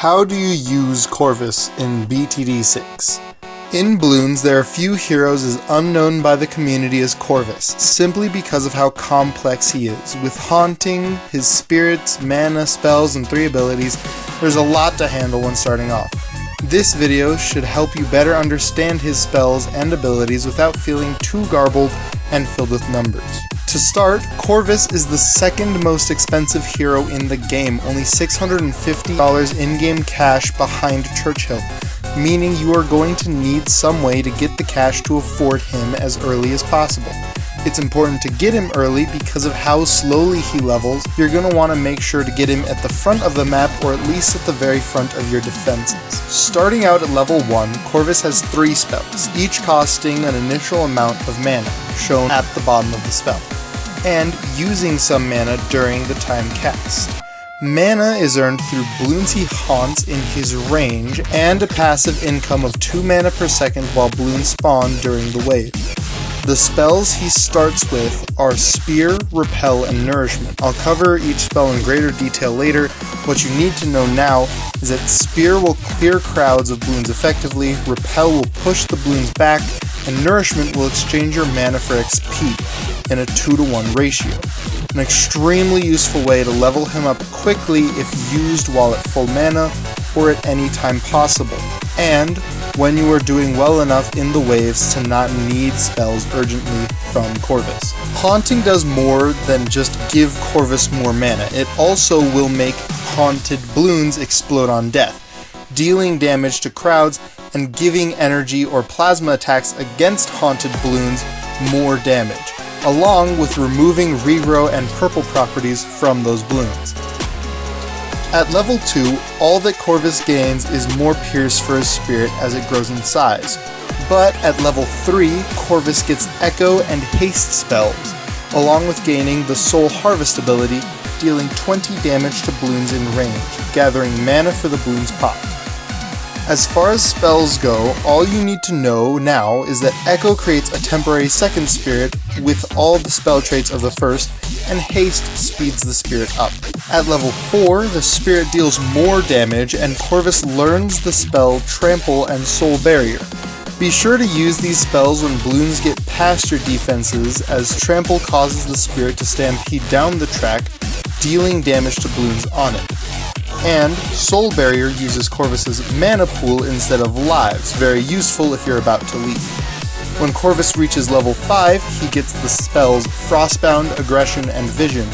How do you use Corvus in BTD 6? In Bloons, there are few heroes as unknown by the community as Corvus, simply because of how complex he is. With Haunting, his spirits, mana, spells, and 3 abilities, there's a lot to handle when starting off. This video should help you better understand his spells and abilities without feeling too garbled and filled with numbers. To start, Corvus is the second most expensive hero in the game, only $650 in-game cash behind Churchill, meaning you are going to need some way to get the cash to afford him as early as possible. It's important to get him early because of how slowly he levels. You're going to want to make sure to get him at the front of the map or at least at the very front of your defenses. Starting out at level 1, Corvus has 3 spells, each costing an initial amount of mana, shown at the bottom of the spell, and using some mana during the time cast. Mana is earned through Bloons he haunts in his range, and a passive income of 2 mana per second while Bloons spawn during the wave. The spells he starts with are Spear, Repel, and Nourishment. I'll cover each spell in greater detail later. What you need to know now is that Spear will clear crowds of Bloons effectively, Repel will push the Bloons back, and Nourishment will exchange your mana for XP in a 2-to-1 ratio. An extremely useful way to level him up quickly if used while at full mana or at any time possible, and when you are doing well enough in the waves to not need spells urgently from Corvus. Haunting does more than just give Corvus more mana, it also will make haunted Bloons explode on death, dealing damage to crowds and giving energy or plasma attacks against haunted Bloons more damage, along with removing regrow and purple properties from those Bloons. At level 2, all that Corvus gains is more Pierce for his spirit as it grows in size, but at level 3, Corvus gets Echo and Haste spells, along with gaining the Soul Harvest ability, dealing 20 damage to Bloons in range, gathering mana for the Bloons pot. As far as spells go, all you need to know now is that Echo creates a temporary second spirit with all the spell traits of the first, and Haste speeds the spirit up. At level 4, the spirit deals more damage, and Corvus learns the spell Trample and Soul Barrier. Be sure to use these spells when Bloons get past your defenses, as Trample causes the spirit to stampede down the track, dealing damage to Bloons on it. And Soul Barrier uses Corvus's mana pool instead of lives, very useful if you're about to leave. When Corvus reaches level 5, he gets the spells Frostbound, Aggression, and Vision.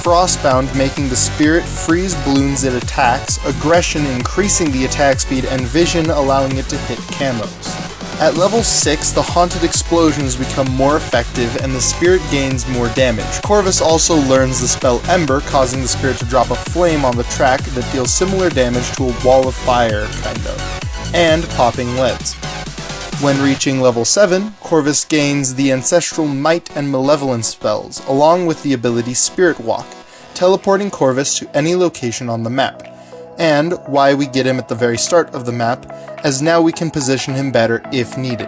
Frostbound making the spirit freeze Bloons it attacks, Aggression increasing the attack speed, and Vision allowing it to hit camos. At level 6, the haunted explosions become more effective and the spirit gains more damage. Corvus also learns the spell Ember, causing the spirit to drop a flame on the track that deals similar damage to a wall of fire, kind of, and popping leads. When reaching level 7, Corvus gains the Ancestral Might and Malevolence spells, along with the ability Spirit Walk, teleporting Corvus to any location on the map. And why we get him at the very start of the map, as now we can position him better if needed.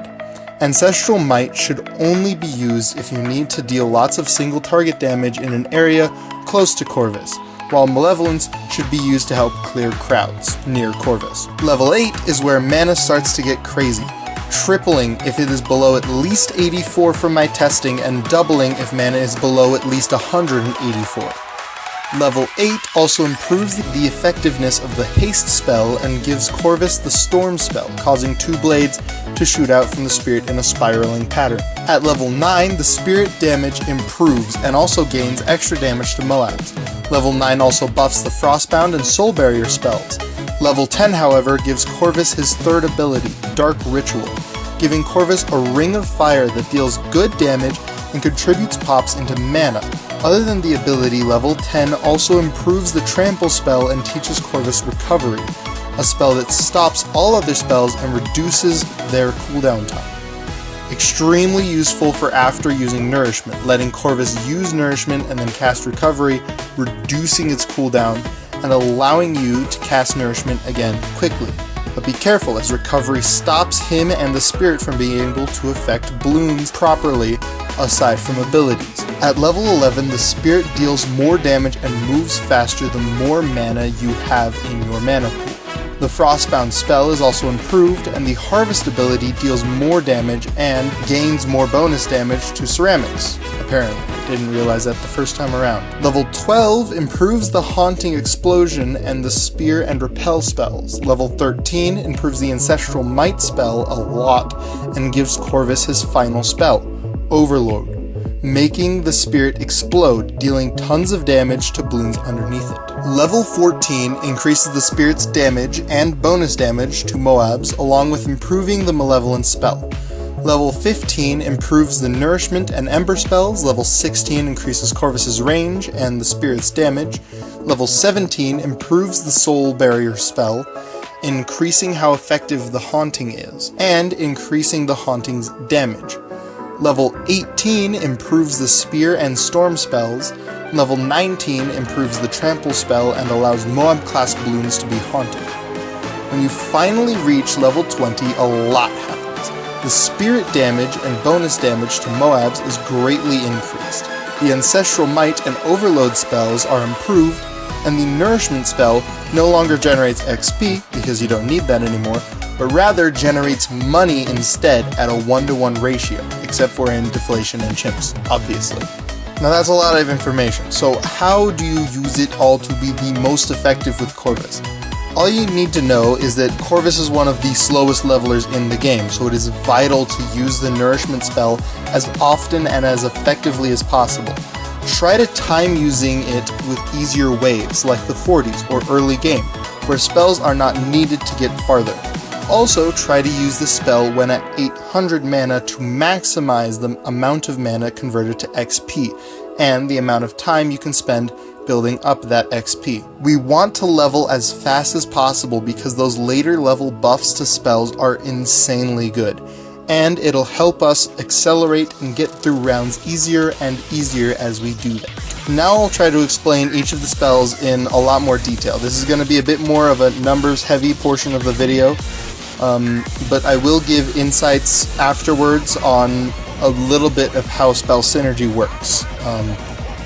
Ancestral Might should only be used if you need to deal lots of single target damage in an area close to Corvus, while Malevolence should be used to help clear crowds near Corvus. Level 8 is where mana starts to get crazy, tripling if it is below at least 84 from my testing, and doubling if mana is below at least 184. Level 8 also improves the effectiveness of the Haste spell and gives Corvus the Storm spell, causing 2 blades to shoot out from the spirit in a spiraling pattern. At level 9, the spirit damage improves and also gains extra damage to Moabs. Level 9 also buffs the Frostbound and Soul Barrier spells. Level 10, however, gives Corvus his 3rd ability, Dark Ritual, giving Corvus a Ring of Fire that deals good damage and contributes pops into mana. Other than the ability, level 10 also improves the Trample spell and teaches Corvus Recovery, a spell that stops all other spells and reduces their cooldown time. Extremely useful for after using Nourishment, letting Corvus use Nourishment and then cast Recovery, reducing its cooldown, and allowing you to cast Nourishment again quickly. But be careful, as Recovery stops him and the spirit from being able to affect Bloons properly, aside from abilities. At level 11, the spirit deals more damage and moves faster the more mana you have in your mana pool. The Frostbound spell is also improved, and the Harvest ability deals more damage and gains more bonus damage to ceramics, apparently. Didn't realize that the first time around. Level 12 improves the Haunting Explosion and the Spear and Repel spells. Level 13 improves the Ancestral Might spell a lot and gives Corvus his final spell, Overload, making the spirit explode, dealing tons of damage to balloons underneath it. Level 14 increases the spirit's damage and bonus damage to Moabs, along with improving the Malevolence spell. Level 15 improves the Nourishment and Ember spells. Level 16 increases Corvus's range and the spirit's damage. Level 17 improves the Soul Barrier spell, increasing how effective the haunting is, and increasing the haunting's damage. Level 18 improves the Spear and Storm spells. Level 19 improves the Trample spell and allows Moab-class balloons to be haunted. When you finally reach level 20, a lot happens. The spirit damage and bonus damage to Moabs is greatly increased. The Ancestral Might and Overload spells are improved, and the Nourishment spell no longer generates XP, because you don't need that anymore, but rather generates money instead at a 1-to-1 ratio, except for in Deflation and Chimps, obviously. Now that's a lot of information, so how do you use it all to be the most effective with Corvus? All you need to know is that Corvus is one of the slowest levelers in the game, so it is vital to use the Nourishment spell as often and as effectively as possible. Try to time using it with easier waves, like the 40s or early game, where spells are not needed to get farther. Also, try to use the spell when at 800 mana to maximize the amount of mana converted to XP, and the amount of time you can spend building up that XP. We want to level as fast as possible because those later level buffs to spells are insanely good, and it'll help us accelerate and get through rounds easier and easier as we do that. Now I'll try to explain each of the spells in a lot more detail. This is going to be a bit more of a numbers heavy portion of the video, but I will give insights afterwards on a little bit of how spell synergy works.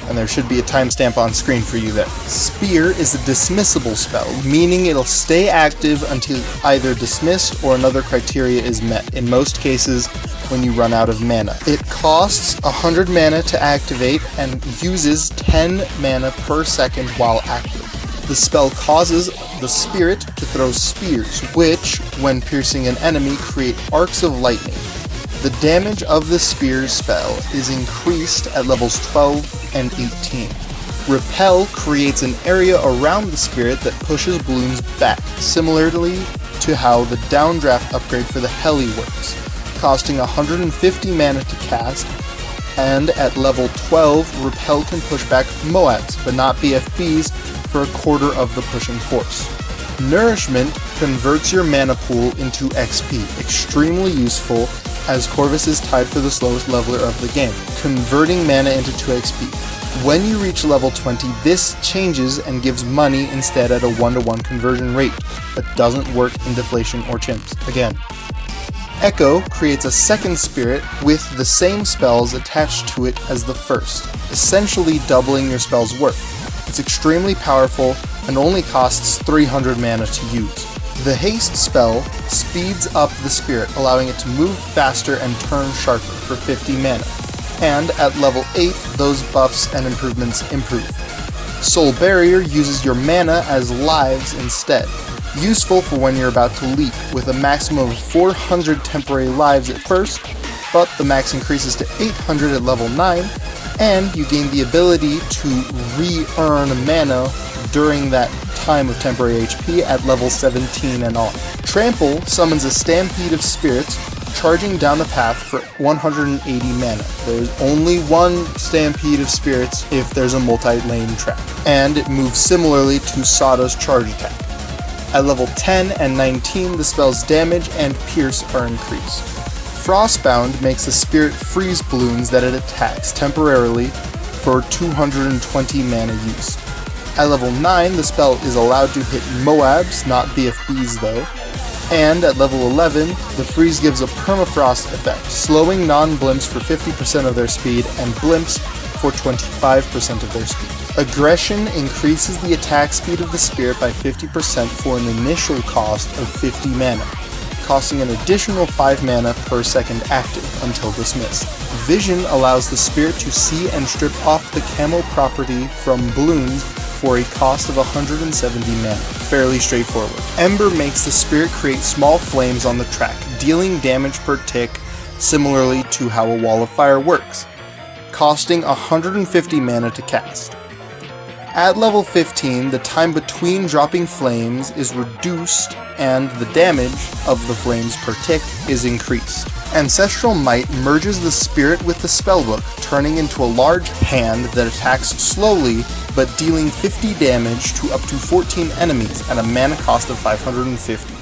And there should be a timestamp on screen for you there. Spear is a dismissible spell, meaning it'll stay active until either dismissed or another criteria is met, in most cases when you run out of mana. It costs 100 mana to activate and uses 10 mana per second while active. The spell causes the spirit to throw spears, which, when piercing an enemy, create arcs of lightning. The damage of the Spear spell is increased at levels 12 and 18. Repel creates an area around the spirit that pushes balloons back, similarly to how the downdraft upgrade for the Heli works, costing 150 mana to cast, and at level 12, Repel can push back Moabs, but not BFBs, for a quarter of the pushing force. Nourishment converts your mana pool into XP, extremely useful as Corvus is tied for the slowest leveler of the game, converting mana into 2 XP. When you reach level 20, this changes and gives money instead at a 1-to-1 conversion rate, but doesn't work in Deflation or Chimps, again. Echo creates a second spirit with the same spells attached to it as the first, essentially doubling your spell's worth. It's extremely powerful and only costs 300 mana to use. The Haste spell speeds up the spirit, allowing it to move faster and turn sharper for 50 mana, and at level 8, those buffs and improvements improve. Soul Barrier uses your mana as lives instead, useful for when you're about to leap, with a maximum of 400 temporary lives at first, but the max increases to 800 at level 9, and you gain the ability to re-earn mana during that time of temporary HP at level 17 and on. Trample summons a stampede of spirits, charging down the path for 180 mana. There's only one stampede of spirits if there's a multi-lane track, and it moves similarly to Sada's charge attack. At level 10 and 19, the spell's damage and pierce are increased. Frostbound makes the spirit freeze balloons that it attacks temporarily for 220 mana use. At level 9, the spell is allowed to hit Moabs, not BFBs though, and at level 11, the freeze gives a permafrost effect, slowing non-blimps for 50% of their speed and blimps for 25% of their speed. Aggression increases the attack speed of the spirit by 50% for an initial cost of 50 mana, costing an additional 5 mana per second active until dismissed. Vision allows the spirit to see and strip off the camo property from balloons for a cost of 170 mana. Fairly straightforward. Ember makes the spirit create small flames on the track, dealing damage per tick similarly to how a wall of fire works, costing 150 mana to cast. At level 15, the time between dropping flames is reduced and the damage of the flames per tick is increased. Ancestral Might merges the spirit with the spellbook, turning into a large hand that attacks slowly but dealing 50 damage to up to 14 enemies at a mana cost of 550.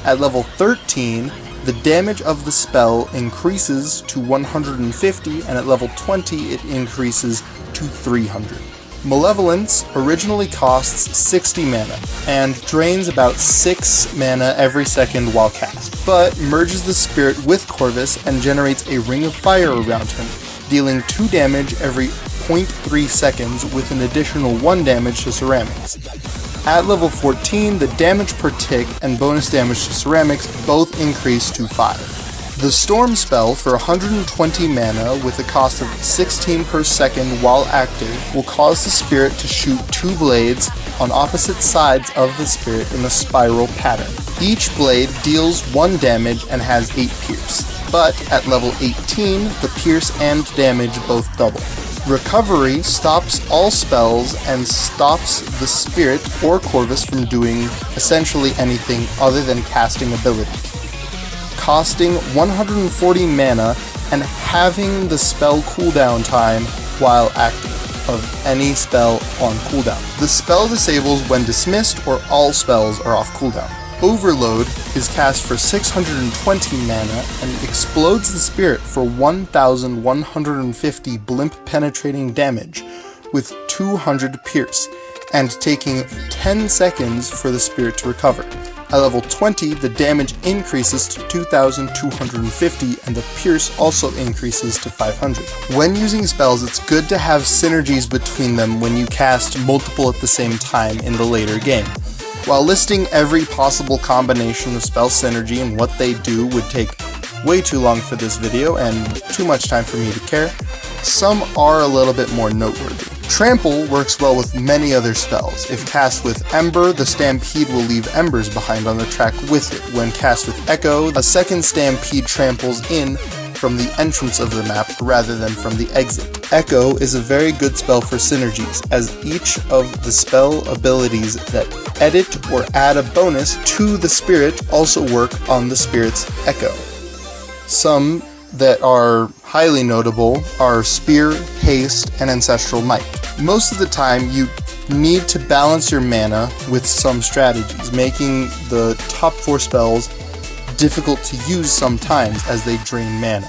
At level 13, the damage of the spell increases to 150, and at level 20 it increases to 300. Malevolence originally costs 60 mana, and drains about 6 mana every second while cast, but merges the spirit with Corvus and generates a ring of fire around him, dealing 2 damage every 0.3 seconds with an additional 1 damage to ceramics. At level 14, the damage per tick and bonus damage to ceramics both increase to 5. The Storm spell for 120 mana with a cost of 16 per second while active will cause the spirit to shoot 2 blades on opposite sides of the spirit in a spiral pattern. Each blade deals 1 damage and has 8 pierce, but at level 18, the pierce and damage both double. Recovery stops all spells and stops the spirit or Corvus from doing essentially anything other than casting ability, costing 140 mana and having the spell cooldown time while active of any spell on cooldown. The spell disables when dismissed or all spells are off cooldown. Overload is cast for 620 mana and explodes the spirit for 1150 blimp penetrating damage with 200 pierce, and taking 10 seconds for the spirit to recover. At level 20, the damage increases to 2250 and the pierce also increases to 500. When using spells, it's good to have synergies between them when you cast multiple at the same time in the later game. While listing every possible combination of spell synergy and what they do would take way too long for this video and too much time for me to care, some are a little bit more noteworthy. Trample works well with many other spells. If cast with Ember, the Stampede will leave embers behind on the track with it. When cast with Echo, a second Stampede tramples in from the entrance of the map rather than from the exit. Echo is a very good spell for synergies, as each of the spell abilities that edit or add a bonus to the spirit also work on the spirit's echo. Some that are highly notable are Spear, Haste, and Ancestral Might. Most of the time you need to balance your mana with some strategies, making the top 4 spells difficult to use sometimes as they drain mana.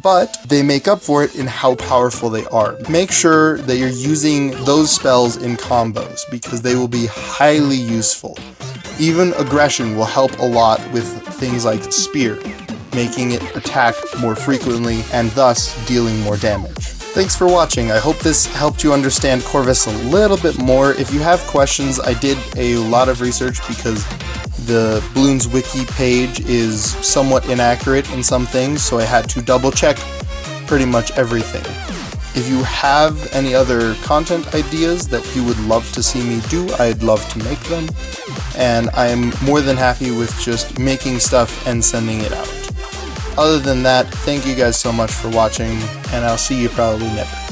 But they make up for it in how powerful they are. Make sure that you're using those spells in combos because they will be highly useful. Even Aggression will help a lot with things like Spear, making it attack more frequently and thus dealing more damage. Thanks for watching. I hope this helped you understand Corvus a little bit more. If you have questions, I did a lot of research because the Bloons Wiki page is somewhat inaccurate in some things, so I had to double check pretty much everything. If you have any other content ideas that you would love to see me do, I'd love to make them, and I'm more than happy with just making stuff and sending it out. Other than that, thank you guys so much for watching, and I'll see you probably never.